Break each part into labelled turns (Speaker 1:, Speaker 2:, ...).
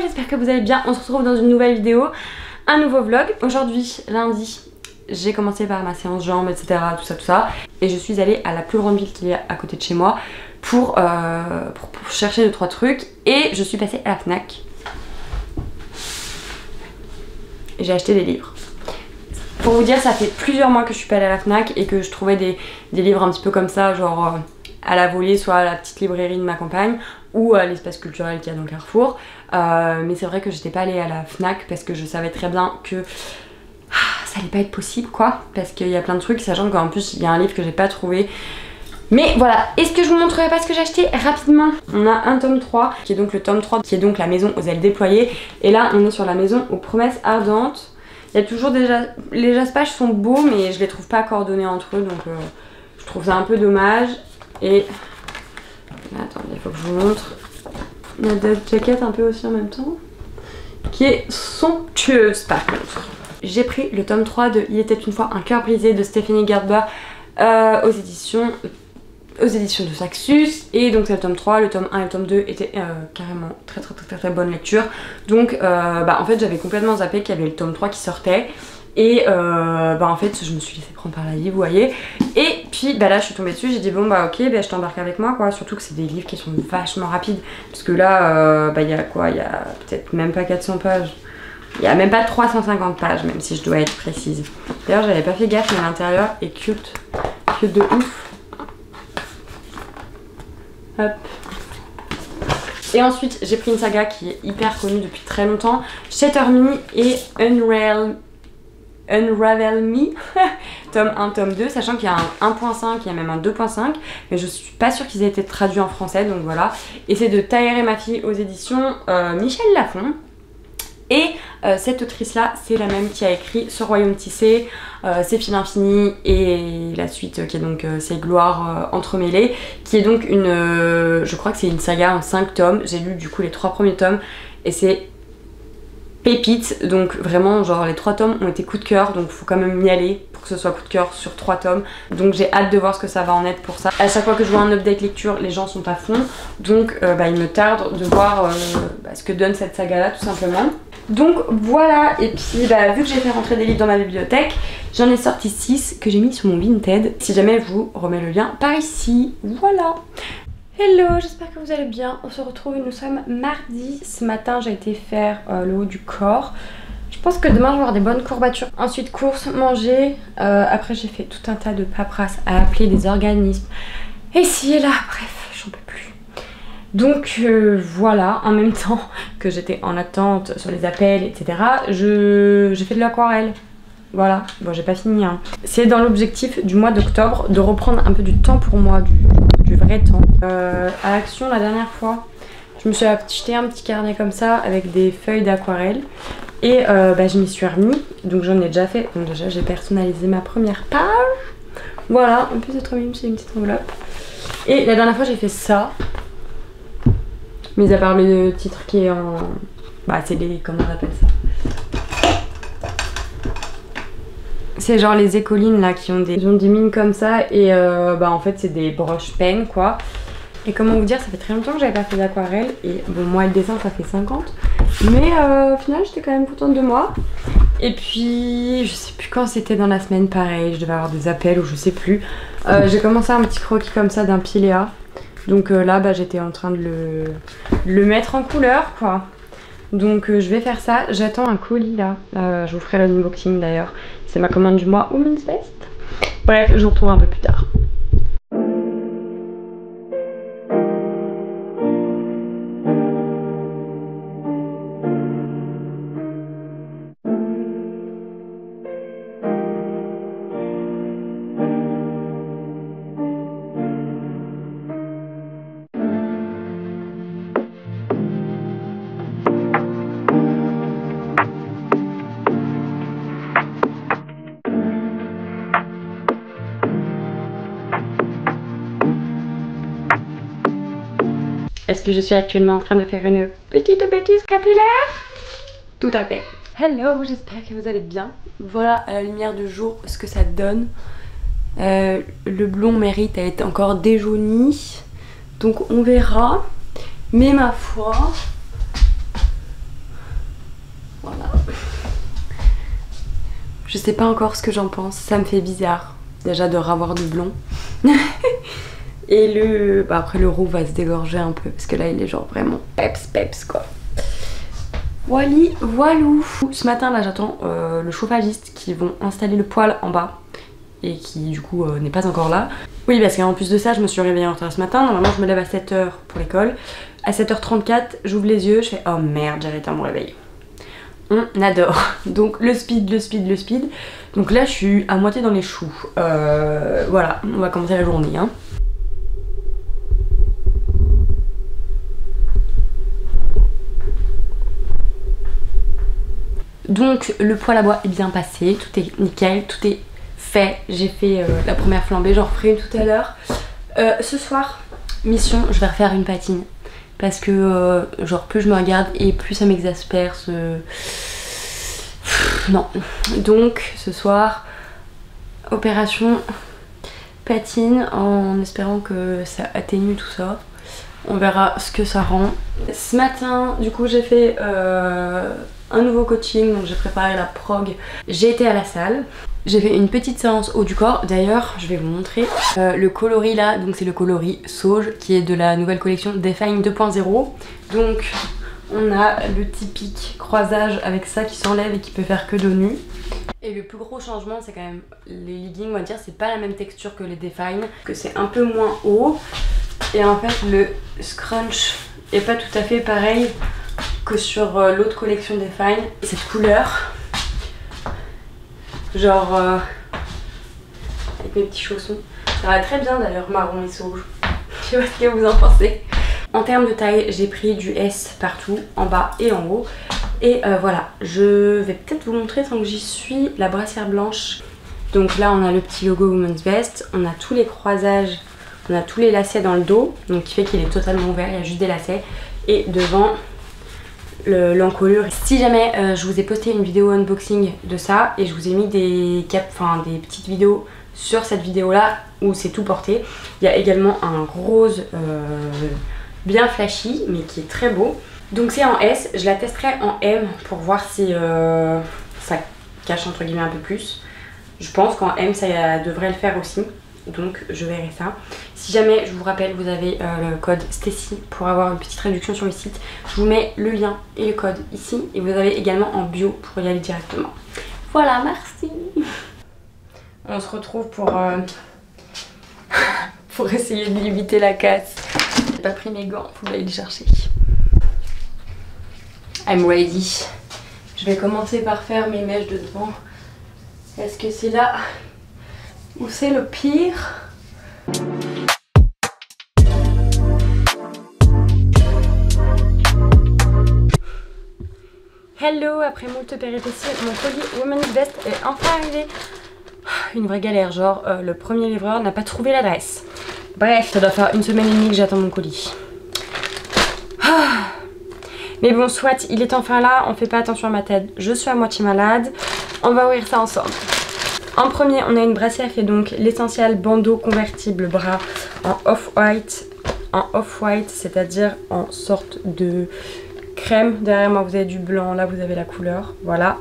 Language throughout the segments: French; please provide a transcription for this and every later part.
Speaker 1: j'espère que vous allez bien. On se retrouve dans une nouvelle vidéo, un nouveau vlog. Aujourd'hui, lundi, j'ai commencé par ma séance jambes, etc. Tout ça. Et je suis allée à la plus grande ville qu'il y a à côté de chez moi pour chercher 2-3 trucs. Et je suis passée à la Fnac. J'ai acheté des livres. Pour vous dire, ça fait plusieurs mois que je suis pas allée à la Fnac et que je trouvais des livres un petit peu comme ça, genre à la volée, soit à la petite librairie de ma campagne ou à l'espace culturel qu'il y a dans Carrefour. Mais c'est vrai que j'étais pas allée à la Fnac parce que je savais très bien que ça allait pas être possible quoi, parce qu'il y a plein de trucs, sachant qu'en plus il y a un livre que j'ai pas trouvé. Mais voilà, est-ce que je vous montrerai pas ce que j'ai acheté rapidement? On a un tome 3, qui est donc le tome 3, qui est donc la maison aux ailes déployées. Et là, on est sur la maison aux promesses ardentes. Il y a toujours déjà... Les jaspages sont beaux, mais je les trouve pas coordonnés entre eux, donc je trouve ça un peu dommage. Et... attendez, il faut que je vous montre. Il y a d'autres jaquettes un peu aussi en même temps, qui est somptueuse par contre. J'ai pris le tome 3 de Il était une fois un cœur brisé de Stéphanie Gerber aux éditions de Saxus. Et donc c'est le tome 3, le tome 1 et le tome 2 étaient carrément très bonne lecture. Donc en fait j'avais complètement zappé qu'il y avait le tome 3 qui sortait. Et en fait je me suis laissée prendre par la vie, vous voyez. Et puis là je suis tombée dessus, j'ai dit bon ok, je t'embarque avec moi quoi. Surtout que c'est des livres qui sont vachement rapides. Parce que là il y a quoi, il y a peut-être même pas 400 pages. Il n'y a même pas 350 pages, même si je dois être précise. D'ailleurs j'avais pas fait gaffe, mais l'intérieur est cute de ouf. Hop. Et ensuite j'ai pris une saga qui est hyper connue depuis très longtemps, Shatter Me et Unravel Me, tome 1, tome 2, sachant qu'il y a un 1.5, il y a même un 2.5, mais je suis pas sûre qu'ils aient été traduits en français, donc voilà. Et c'est de Taher et ma fille aux éditions Michel Lafon. Et cette autrice là, c'est la même qui a écrit Ce royaume tissé, Ses fils infinis et la suite qui est donc Ses gloires entremêlées, qui est donc une, je crois que c'est une saga en 5 tomes. J'ai lu du coup les 3 premiers tomes et c'est pépite, donc vraiment genre les 3 tomes ont été coup de cœur, donc faut quand même y aller pour que ce soit coup de cœur sur 3 tomes. Donc j'ai hâte de voir ce que ça va en être pour ça. À chaque fois que je vois un update lecture, les gens sont à fond, donc il me tarde de voir ce que donne cette saga là tout simplement. Donc voilà, et puis vu que j'ai fait rentrer des livres dans ma bibliothèque, j'en ai sorti 6 que j'ai mis sur mon Vinted. Si jamais je vous remets le lien par ici, voilà. Hello, j'espère que vous allez bien. On se retrouve, nous sommes mardi. Ce matin j'ai été faire le haut du corps. Je pense que demain je vais avoir des bonnes courbatures. Ensuite course, manger, après j'ai fait tout un tas de paperasse à appeler des organismes. Et ci et là, bref, j'en peux plus. Donc voilà, en même temps que j'étais en attente sur les appels, etc. j'ai fait de l'aquarelle. Voilà, bon j'ai pas fini hein. C'est dans l'objectif du mois d'octobre de reprendre un peu du temps pour moi, du vrai temps. À Action la dernière fois, je me suis acheté un petit carnet comme ça avec des feuilles d'aquarelle. Et je m'y suis remis, donc j'en ai déjà fait. Donc déjà j'ai personnalisé ma première page. Voilà, en plus d'être mis, c'est une petite enveloppe. Et la dernière fois j'ai fait ça. Mis à part le titre qui est en... c'est les... comment on appelle ça? C'est genre les écolines là qui ont des mines comme ça. Et en fait c'est des broches peignes quoi. Et comment vous dire, ça fait très longtemps que j'avais pas fait d'aquarelle. Et bon moi le dessin ça fait 50. Mais au final j'étais quand même contente de moi. Et puis je sais plus quand c'était dans la semaine, pareil, je devais avoir des appels ou je sais plus. J'ai commencé un petit croquis comme ça d'un piléa. Donc là j'étais en train de le mettre en couleur quoi. Donc je vais faire ça. J'attends un colis là. Je vous ferai l'unboxing d'ailleurs. C'est ma commande du mois Women's Best. Bref, je vous retrouve un peu plus tard. Est-ce que je suis actuellement en train de faire une petite bêtise capillaire? Tout à fait. Hello, j'espère que vous allez bien. Voilà à la lumière du jour ce que ça donne. Le blond mérite à être encore déjauni. Donc on verra. Mais ma foi, Je sais pas encore ce que j'en pense, ça me fait bizarre déjà de revoir du blond. Et le... Bah après le roux va se dégorger un peu parce que là il est genre vraiment peps quoi. Wally, voilou. Ce matin là j'attends le chauffagiste qui vont installer le poêle en bas et qui du coup n'est pas encore là. Oui parce qu'en plus de ça je me suis réveillée en retard ce matin, normalement je me lève à 7 h pour l'école. À 7 h 34 j'ouvre les yeux, je fais oh merde j'avais à mon réveil. On adore. Donc le speed. Donc là je suis à moitié dans les choux. Voilà, on va commencer la journée hein. Donc le poêle à bois est bien passé, tout est nickel, tout est fait. J'ai fait la première flambée, j'en referai une tout à l'heure. Ce soir, mission, je vais refaire une patine. Parce que genre plus je me regarde et plus ça m'exaspère non. Donc ce soir, opération patine en espérant que ça atténue tout ça. On verra ce que ça rend. Ce matin, du coup, j'ai fait un nouveau coaching, donc j'ai préparé la prog. J'ai été à la salle. J'ai fait une petite séance haut du corps. D'ailleurs, je vais vous montrer le coloris là. Donc c'est le coloris Sauge qui est de la nouvelle collection Define 2.0. Donc on a le typique croisage avec ça qui s'enlève et qui peut faire que dos nu. Et le plus gros changement, c'est quand même les leggings, on va dire, c'est pas la même texture que les Define, que c'est un peu moins haut. Et en fait le scrunch est pas tout à fait pareil que sur l'autre collection Define. Cette couleur, genre avec mes petits chaussons, ça va très bien d'ailleurs, marron et sauge. Je sais pas ce que vous en pensez. En termes de taille, j'ai pris du S partout, en bas et en haut. Et voilà, je vais peut-être vous montrer tant que j'y suis la brassière blanche. Donc là on a le petit logo Women's Best, on a tous les croisages. On a tous les lacets dans le dos, donc qui fait qu'il est totalement ouvert, il y a juste des lacets. Et devant, l'encolure. Si jamais je vous ai posté une vidéo unboxing de ça et je vous ai mis des petites vidéos sur cette vidéo là où c'est tout porté. Il y a également un rose bien flashy mais qui est très beau. Donc c'est en S, je la testerai en M pour voir si ça cache entre guillemets un peu plus. Je pense qu'en M ça devrait le faire aussi. Donc je verrai ça. Si jamais, je vous rappelle, vous avez le code Stacy pour avoir une petite réduction sur le site. Je vous mets le lien et le code ici. Et vous avez également en bio pour y aller directement. Voilà, merci. On se retrouve pour essayer de limiter la casse. J'ai pas pris mes gants, faut que j'aille les chercher. I'm ready. Je vais commencer par faire mes mèches de devant. Est-ce que c'est là où c'est le pire? Hello, après moult péripéties, mon colis Women's Best est enfin arrivé. Une vraie galère, genre le premier livreur n'a pas trouvé l'adresse. Bref, ça doit faire 1 semaine et demie que j'attends mon colis. Mais bon, soit, il est enfin là, on fait pas attention à ma tête, je suis à moitié malade. On va ouvrir ça ensemble. En premier, on a une brassière qui est donc l'essentiel bandeau convertible bras en off-white. En off-white, c'est-à-dire en sorte de crème. Derrière moi, vous avez du blanc. Là, vous avez la couleur. Voilà.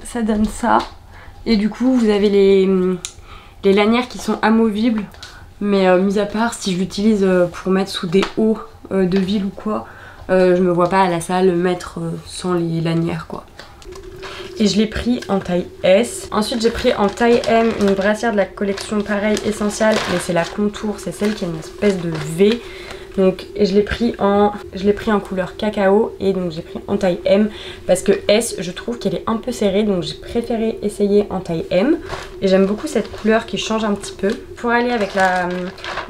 Speaker 1: Ça donne ça. Et du coup, vous avez les lanières qui sont amovibles. Mais mis à part, si je l'utilise pour mettre sous des hauts de ville ou quoi, je me vois pas à la salle mettre sans les lanières, quoi. Et je l'ai pris en taille S. Ensuite j'ai pris en taille M une brassière de la collection pareil essentielle, mais c'est la contour, c'est celle qui a une espèce de V. Donc et je l'ai pris en couleur cacao et donc j'ai pris en taille M parce que S je trouve qu'elle est un peu serrée, donc j'ai préféré essayer en taille M. Et j'aime beaucoup cette couleur qui change un petit peu. Pour aller avec la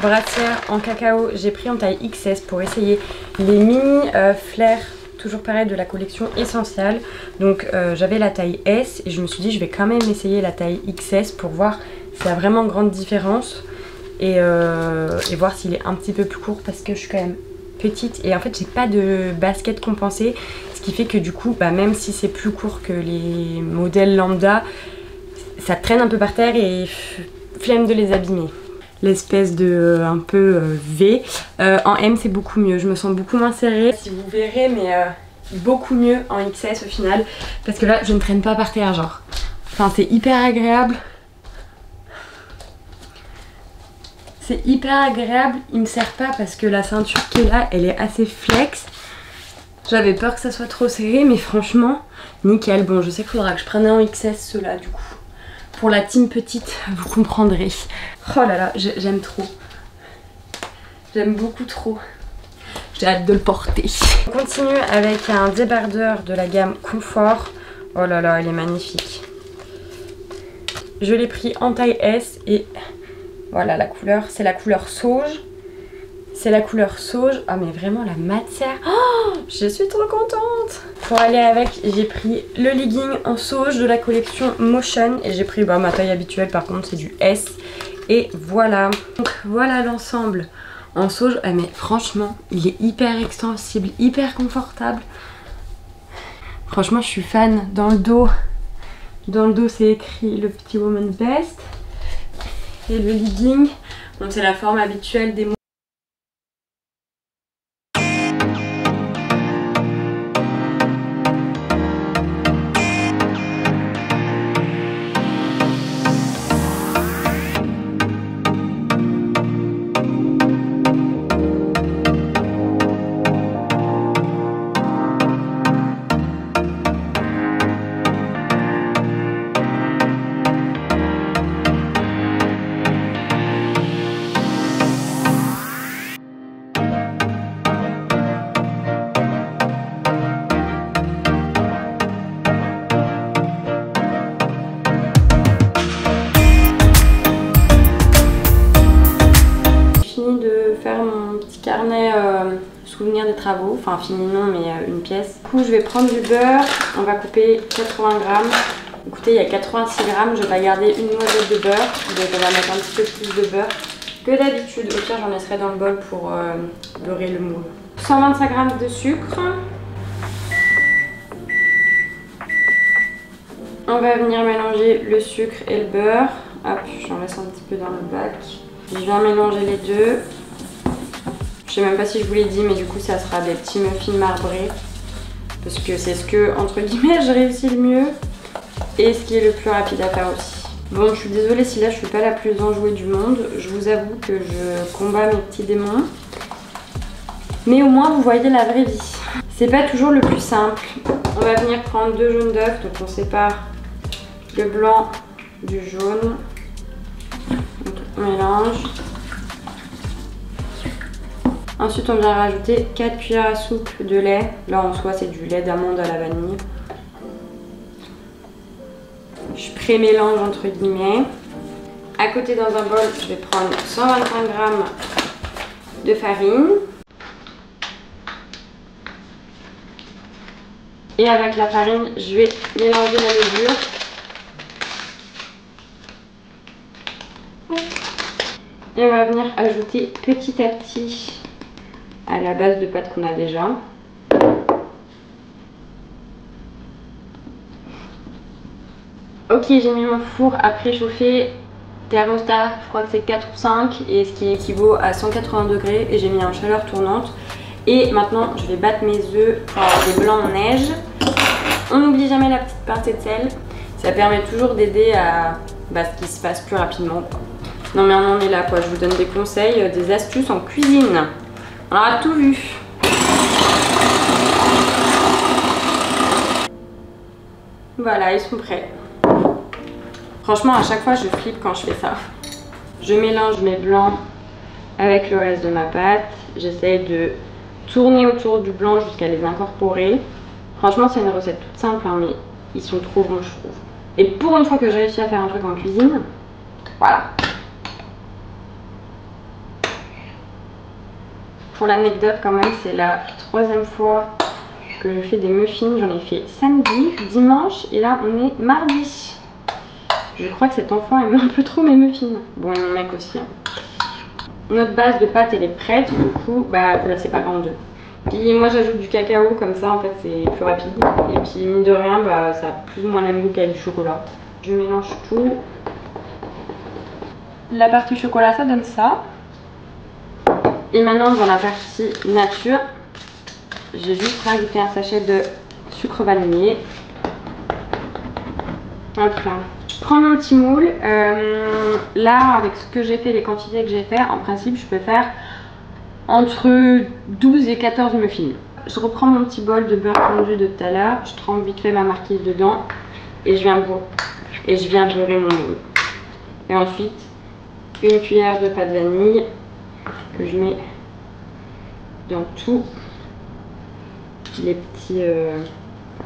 Speaker 1: brassière en cacao, j'ai pris en taille XS pour essayer les mini flares. Toujours pareil de la collection Essential. Donc j'avais la taille S et je me suis dit je vais quand même essayer la taille XS pour voir s'il y a vraiment grande différence et voir s'il est un petit peu plus court parce que je suis quand même petite et en fait j'ai pas de basket compensée, ce qui fait que du coup bah, même si c'est plus court que les modèles lambda, ça traîne un peu par terre et flemme de les abîmer. L'espèce de un peu V. En M c'est beaucoup mieux, je me sens beaucoup moins serrée. Si vous verrez, mais beaucoup mieux en XS au final. Parce que là je ne traîne pas par terre, genre Enfin, c'est hyper agréable. C'est hyper agréable. Il me sert pas parce que la ceinture qui est là, elle est assez flex. J'avais peur que ça soit trop serré, mais franchement, nickel. Bon, je sais qu'il faudra que je prenne un XS ceux-là du coup. Pour la team petite, vous comprendrez. Oh là là, j'aime trop. J'aime beaucoup trop. J'ai hâte de le porter. On continue avec un débardeur de la gamme Confort. Oh là là, il est magnifique. Je l'ai pris en taille S et voilà la couleur. C'est la couleur sauge. C'est la couleur sauge. Ah mais vraiment la matière. Oh, je suis trop contente. Pour aller avec, j'ai pris le legging en sauge de la collection Motion. Et j'ai pris ma taille habituelle, par contre c'est du S. Et voilà. Donc voilà l'ensemble en sauge. Ah mais franchement, il est hyper extensible, hyper confortable. Franchement, je suis fan. Dans le dos c'est écrit le petit woman's best. Et le legging, donc c'est la forme habituelle des mots. Carnet souvenir des travaux, enfin fini non mais une pièce. Du coup je vais prendre du beurre, on va couper 80 grammes. Écoutez, il y a 86 grammes, je vais pas garder une noisette de beurre, donc on va mettre un petit peu plus de beurre que d'habitude. Au pire j'en laisserai dans le bol pour beurrer le moule. 125 grammes de sucre. On va venir mélanger le sucre et le beurre. Hop, j'en laisse un petit peu dans le bac. Je viens mélanger les deux. Je sais même pas si je vous l'ai dit, mais du coup ça sera des petits muffins marbrés. Parce que c'est ce que, entre guillemets, je réussis le mieux. Et ce qui est le plus rapide à faire aussi. Bon, je suis désolée si là je suis pas la plus enjouée du monde. Je vous avoue que je combats mes petits démons. Mais au moins vous voyez la vraie vie. C'est pas toujours le plus simple. On va venir prendre 2 jaunes d'œufs. Donc on sépare le blanc du jaune. Donc on mélange. Ensuite, on vient rajouter 4 cuillères à soupe de lait. Là, en soi, c'est du lait d'amande à la vanille. Je pré-mélange entre guillemets. À côté, dans un bol, je vais prendre 125 grammes de farine. Et avec la farine, je vais mélanger la levure. Et on va venir ajouter petit à petit à la base de pâte qu'on a déjà. Ok, j'ai mis mon four à préchauffer, thermostat, je crois que c'est 4 ou 5, et ce qui équivaut à 180 degrés, et j'ai mis en chaleur tournante. Et maintenant, je vais battre mes œufs pour avoir des blancs en neige. On n'oublie jamais la petite pincée de sel, ça permet toujours d'aider à ce qui se passe plus rapidement, quoi. Non mais on en est là, quoi. Je vous donne des conseils, des astuces en cuisine. On aura tout vu. Voilà, ils sont prêts. Franchement, à chaque fois, je flippe quand je fais ça. Je mélange mes blancs avec le reste de ma pâte. J'essaie de tourner autour du blanc jusqu'à les incorporer. Franchement, c'est une recette toute simple, hein, mais ils sont trop bons, je trouve. Et pour une fois que j'ai réussi à faire un truc en cuisine, voilà. Pour l'anecdote quand même, c'est la 3e fois que je fais des muffins. J'en ai fait samedi, dimanche et là on est mardi. Je crois que cet enfant aime un peu trop mes muffins. Bon, et mon mec aussi. Hein. Notre base de pâte elle est prête, du coup faut la séparer en deux. Puis moi j'ajoute du cacao, comme ça en fait c'est plus rapide. Et puis mine de rien, ça a plus ou moins la même goût qu'avec du chocolat. Je mélange tout. La partie chocolat ça donne ça. Et maintenant dans la partie nature, j'ai juste rajouté un sachet de sucre vanillé. Enfin, je prends mon petit moule. Là, avec ce que j'ai fait, les quantités que j'ai fait, en principe, je peux faire entre 12 et 14 muffins. Je reprends mon petit bol de beurre fondu de tout à l'heure. Je trempe vite fait ma marquise dedans et je viens beurrer mon moule. Et ensuite, une cuillère de pâte vanille que je mets dans tous les petits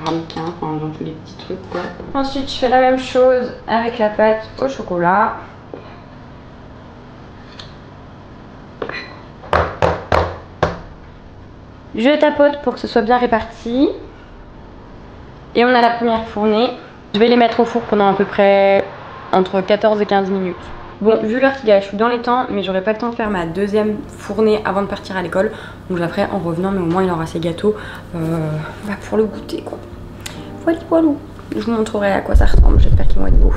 Speaker 1: ramequins, enfin dans tous les petits trucs quoi. Ensuite, je fais la même chose avec la pâte au chocolat. Je tapote pour que ce soit bien réparti. Et on a la première fournée. Je vais les mettre au four pendant à peu près entre 14 et 15 minutes. Bon, vu l'heure qu'il est, je suis dans les temps, mais j'aurai pas le temps de faire ma deuxième fournée avant de partir à l'école. Donc je la ferai en revenant, mais au moins il aura ses gâteaux pour le goûter quoi. Voilà, je vous montrerai à quoi ça ressemble, j'espère qu'ils vont être beaux.